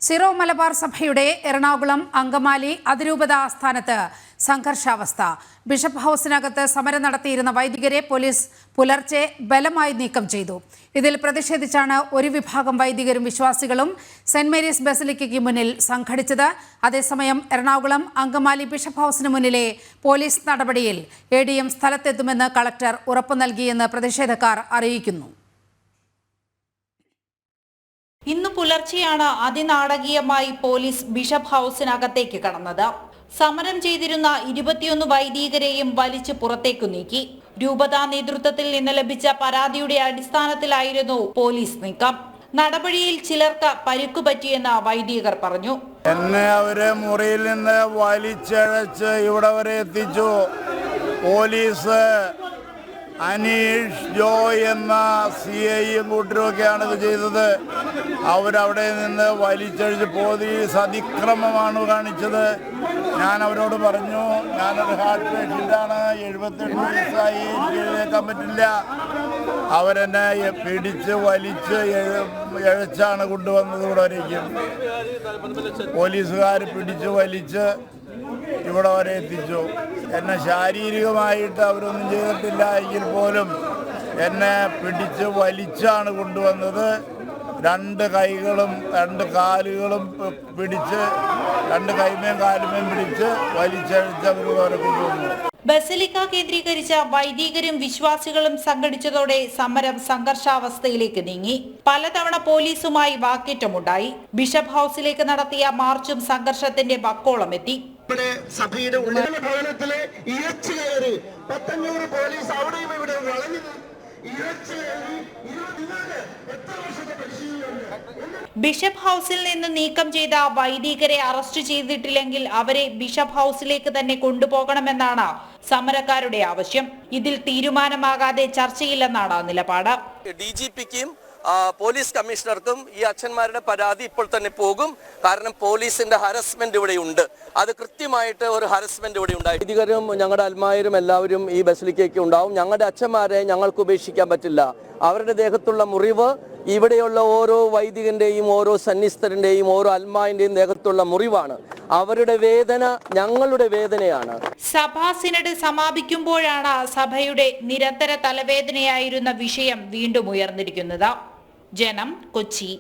Syro Malabar സഭയുടെ എറണാകുളം അങ്കമാലി അതിരൂപത ആസ്ഥാനത്ത് സംഘർഷാവസ്ഥ. ബിഷപ്പ് ഹൌസിനകത്ത് സമരം നടത്തിയിരുന്ന വൈദികരെ പോലീസ് പുലർച്ചെ ബലമായി നീക്കം ചെയ്തു. ഇതിൽ പ്രതിഷേധിച്ചാണ് ഒരു വിഭാഗം വൈദികരും വിശ്വാസികളും സെന്റ് മേരീസ് ബസിലിക്കയ്ക്ക് മുന്നിൽ സംഘടിച്ചത്. അതേസമയം എറണാകുളം അങ്കമാലി ബിഷപ്പ് ഹൌസിന് മുന്നിലെ പോലീസ് നടപടിയിൽ ADM സ്ഥലത്തെത്തുമെന്ന് കളക്ടർ ഉറപ്പു നൽകിയെന്ന് പ്രതിഷേധക്കാർ അറിയിക്കുന്നു. ഇന്ന് പുലർച്ചെയാണ് അതിനാടകീയമായി പോലീസ് ബിഷപ്പ് ഹൌസിനകത്തേക്ക് കടന്നത്. സമരം ചെയ്തിരുന്ന 21 വൈദികരെയും വലിച്ചു പുറത്തേക്കു നീക്കി. രൂപതാ നേതൃത്വത്തിൽ നിന്ന് ലഭിച്ച പരാതിയുടെ അടിസ്ഥാനത്തിലായിരുന്നു പോലീസ് നീക്കം. നടപടിയിൽ ചിലർക്ക് പരിക്കുപറ്റിയെന്ന് വൈദികർ പറഞ്ഞു. എന്നെ അവരെ മുറിയിൽ നിന്ന് വലിച്ചഴച്ച് ഇവിടെ വരെ എത്തിച്ചു. പോലീസ് അനീഷ് ജോയ് എന്ന CIയും കൂട്ടരുമൊക്കെയാണ് ഇത് ചെയ്തത്. അവരവിടെ നിന്ന് വലിച്ചഴിച്ച് പോലീസ് അതിക്രമമാണ് കാണിച്ചത്. ഞാൻ അവരോട് പറഞ്ഞു, ഞാനൊരു ഹാർട്ട് പേഷ്യൻ്റാണ്, 78 വയസ്സായി, എഴുന്നേക്കാൻ പറ്റില്ല. അവരെന്നെ പിടിച്ച് വലിച്ച് എഴച്ചാണ് കൊണ്ടുവന്നത്. ഇവിടെ വരേക്കും പോലീസുകാർ പിടിച്ച് വലിച്ച് ഇവിടെ വരെ എത്തിച്ചു. എന്നെ ശാരീരികമായിട്ട് അവരൊന്നും ചെയ്തിട്ടില്ല എങ്കിൽ പോലും എന്നെ പിടിച്ച് വലിച്ചാണ് കൊണ്ടുവന്നത്. 2 കൈകളും 2 കാലുകളും പിടിച്ച് 2 കൈമേം കാലുമേം പിടിച്ച് വലിച്ചഴിച്ച് അവരെ കൊണ്ടുവന്നു. ബസിലിക്ക കേന്ദ്രീകരിച്ച വൈദികരും വിശ്വാസികളും സംഘടിച്ചതോടെ സമരം സംഘർഷാവസ്ഥയിലേക്ക് നീങ്ങി. പലതവണ പോലീസുമായി വാക്കേറ്റമുണ്ടായി. ബിഷപ്പ് ഹൌസിലേക്ക് നടത്തിയ മാർച്ചും സംഘർഷത്തിന്റെ വക്കോളം എത്തി. സഭയുടെ ഉള്ളിലെ ഭവനത്തിലെ ഇരച്ചു കയറി 500 പോലീസ് അവിടെയും ഇവിടെ വളഞ്ഞു ഇരച്ചു കയറി. എത്ര വർഷത്തെ പരിശീലനമുണ്ട്. ബിഷപ്പ് ഹൌസിൽ നിന്ന് നീക്കം ചെയ്ത വൈദികരെ അറസ്റ്റ് ചെയ്തിട്ടില്ലെങ്കിൽ അവരെ ബിഷപ്പ് ഹൌസിലേക്ക് തന്നെ കൊണ്ടുപോകണമെന്നാണ് സമരക്കാരുടെ ആവശ്യം. ഇതിൽ തീരുമാനമാകാതെ ചർച്ചയില്ലെന്നാണ് നിലപാട്. DGPക്കും പോലീസ് കമ്മീഷണർക്കും ഈ അച്ഛന്മാരുടെ പരാതി ഇപ്പോൾ തന്നെ പോകും. കാരണം പോലീസിന്റെ ഹരസ്മെന്റ് ഇവിടെ ഉണ്ട്. അത് കൃത്യമായിട്ട് ഒരു ഹരസ്മെന്റ് ഇവിടെ ഉണ്ടായി. വൈദികരും ഞങ്ങളുടെ അൽമായരും എല്ലാവരും ഈ ബസിലിക്കയ്ക്ക് ഉണ്ടാവും. ഞങ്ങളുടെ അച്ഛന്മാരെ ഞങ്ങൾക്ക് ഉപേക്ഷിക്കാൻ പറ്റില്ല. അവരുടെ ദേഹത്തുള്ള മുറിവ്, ഇവിടെയുള്ള ഓരോ വൈദികന്റെയും ഓരോ സന്യസ്തരുടെയും ഓരോ അൽമായന്റെയും ദേഹത്തുള്ള മുറിവാണ്. അവരുടെ വേദന ഞങ്ങളുടെ വേദനയാണ്. സഭാ സിനഡ് സമാപിക്കുമ്പോഴാണ് സഭയുടെ നിരന്തര തലവേദനയായിരുന്ന വിഷയം വീണ്ടും ഉയർന്നിരിക്കുന്നത്. ജനം, കൊച്ചി.